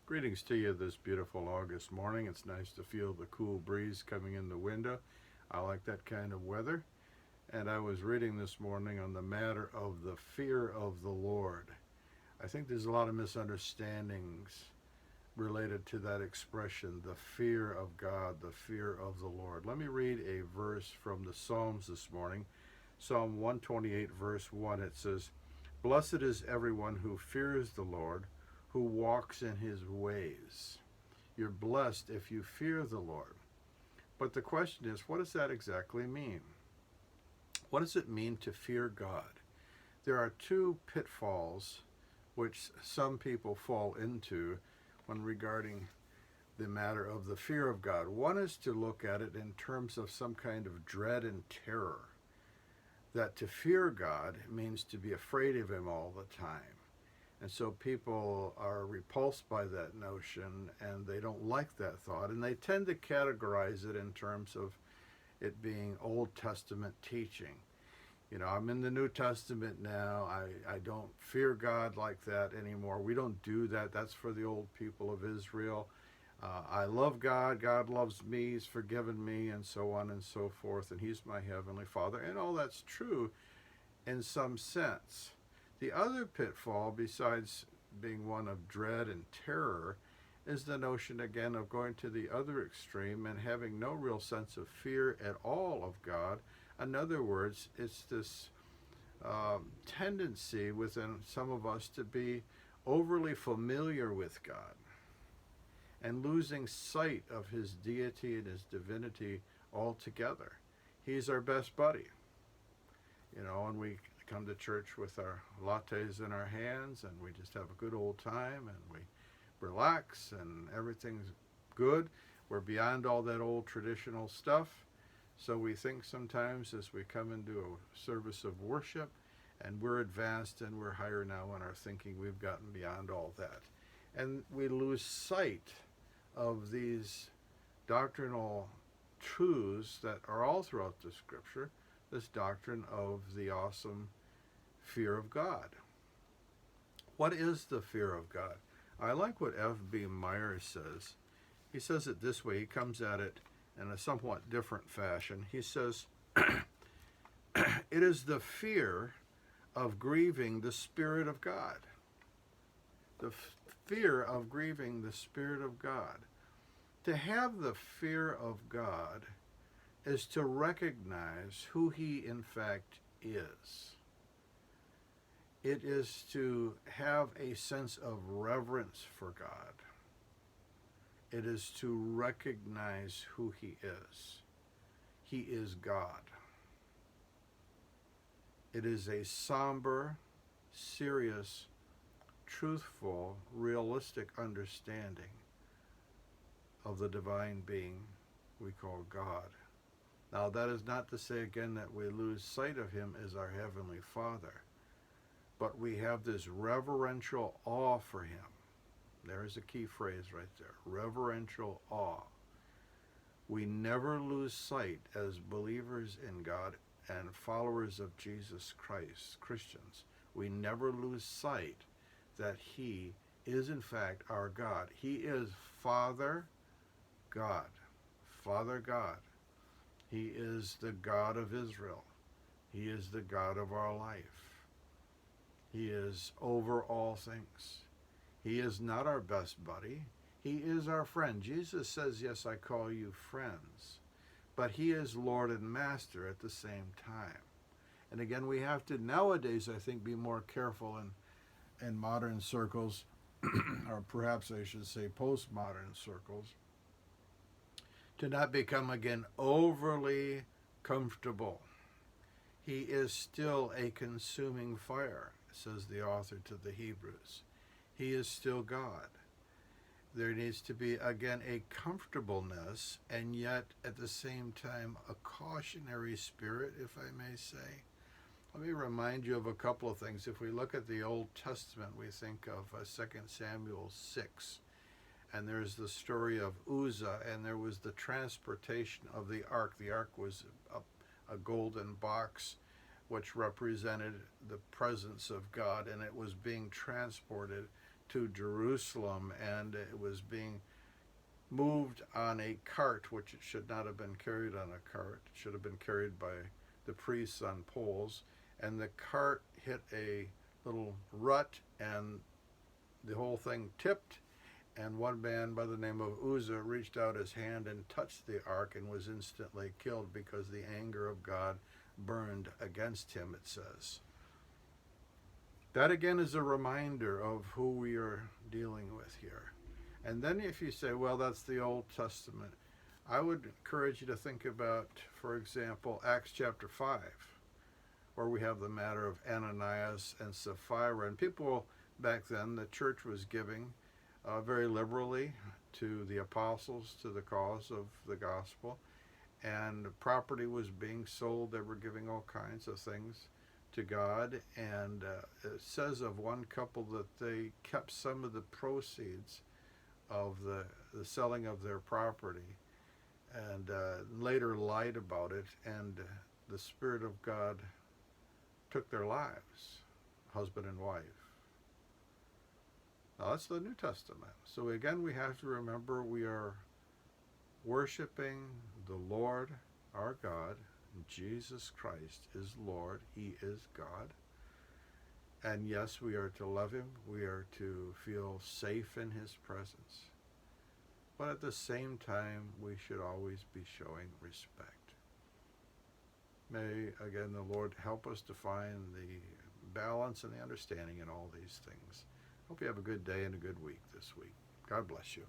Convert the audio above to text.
Greetings to you this beautiful August morning. It's nice to feel the cool breeze coming in the window. I like that kind of weather. And I was reading this morning on the matter of the fear of the Lord. I think there's a lot of misunderstandings related to that expression, the fear of God, the fear of the Lord. Let me read a verse from the Psalms this morning. Psalm 128, verse 1, it says, "Blessed is everyone who fears the Lord, who walks in his ways." You're blessed if you fear the Lord. But the question is, what does that exactly mean? What does it mean to fear God? There are two pitfalls which some people fall into when regarding the matter of the fear of God. One is to look at it in terms of some kind of dread and terror. That to fear God means to be afraid of Him all the time. And so people are repulsed by that notion and they don't like that thought. And they tend to categorize it in terms of it being Old Testament teaching. You know, I'm in the New Testament now. I don't fear God like that anymore. We don't do that. That's for the old people of Israel. I love God. God loves me. He's forgiven me, and so on and so forth. And He's my Heavenly Father. And all that's true in some sense. The other pitfall, besides being one of dread and terror, is the notion again of going to the other extreme and having no real sense of fear at all of God. In other words, it's this tendency within some of us to be overly familiar with God and losing sight of His deity and His divinity altogether. He's our best buddy, you know, and we come to church with our lattes in our hands and we just have a good old time and we relax and everything's good. We're beyond all that old traditional stuff. So we think sometimes as we come into a service of worship and we're advanced and we're higher now in our thinking, we've gotten beyond all that. And we lose sight of these doctrinal truths that are all throughout the scripture, this doctrine of the awesome fear of God. What is the fear of God? I like what F.B. Meyer says. He says it this way. He comes at it in a somewhat different fashion. He says, it is the fear of grieving the Spirit of God. The fear of grieving the Spirit of God. To have the fear of God is to recognize who He in fact is. It is to have a sense of reverence for God. It is to recognize who He is. He is God. It is a somber, serious, truthful, realistic understanding of the divine being we call God. Now, that is not to say again that we lose sight of Him as our Heavenly Father, but we have this reverential awe for Him. There is a key phrase right there, reverential awe. We never lose sight as believers in God and followers of Jesus Christ, Christians. We never lose sight that He is in fact our God. He is Father God. Father God. He is the God of Israel. He is the God of our life. He is over all things. He is not our best buddy. He is our friend. Jesus says, yes, I call you friends. But He is Lord and Master at the same time. And again, we have to nowadays, I think, be more careful in modern circles, or perhaps I should say postmodern circles, to not become again overly comfortable. He is still a consuming fire, says the author to the Hebrews. He is still God. There needs to be, again, a comfortableness and yet at the same time a cautionary spirit, if I may say. Let me remind you of a couple of things. If we look at the Old Testament, we think of 2 Samuel 6. And there's the story of Uzzah, and there was the transportation of the ark. The ark was a golden box which represented the presence of God, and it was being transported to Jerusalem, and it was being moved on a cart, which it should not have been carried on a cart. It should have been carried by the priests on poles. And the cart hit a little rut, and the whole thing tipped. And one man by the name of Uzzah reached out his hand and touched the ark and was instantly killed because the anger of God burned against him, it says. That again is a reminder of who we are dealing with here. And then if you say, well, that's the Old Testament, I would encourage you to think about, for example, Acts chapter 5, where we have the matter of Ananias and Sapphira. And people back then, the church was giving very liberally to the apostles, to the cause of the gospel. And property was being sold. They were giving all kinds of things to God. And it says of one couple that they kept some of the proceeds of the selling of their property, and later lied about it, and the Spirit of God took their lives, husband and wife. Now that's the New Testament. So again, we have to remember we are worshiping the Lord our God. Jesus Christ is Lord. He is God. And yes, we are to love him. We are to feel safe in his presence. But at the same time, we should always be showing respect. May, again, the Lord help us to find the balance and the understanding in all these things. Hope you have a good day and a good week this week. God bless you.